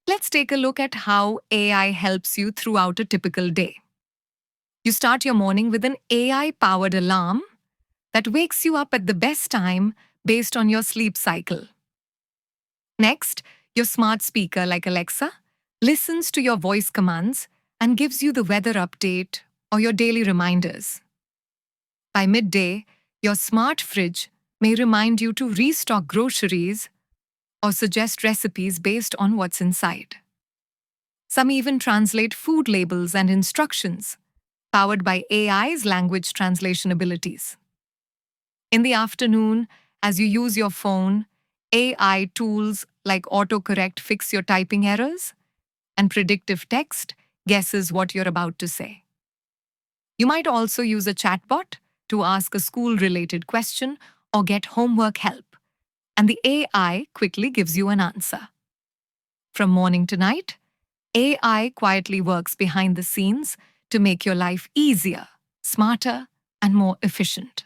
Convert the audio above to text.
Let's take a look at how AI helps you throughout a typical day. You start your morning with an AI-powered alarm that wakes you up at the best time based on your sleep cycle. Next, your smart speaker like Alexa listens to your voice commands and gives you the weather update or your daily reminders. By midday, your smart fridge may remind you to restock groceries or suggest recipes based on what's inside. Some even translate food labels and instructions, powered by AI's language translation abilities. In the afternoon, as you use your phone, AI tools like Autocorrect fix your typing errors, and predictive text guesses what you're about to say. You might also use a chatbot to ask a school-related question or get homework help, and the AI quickly gives you an answer. From morning to night, AI quietly works behind the scenes to make your life easier, smarter, and more efficient.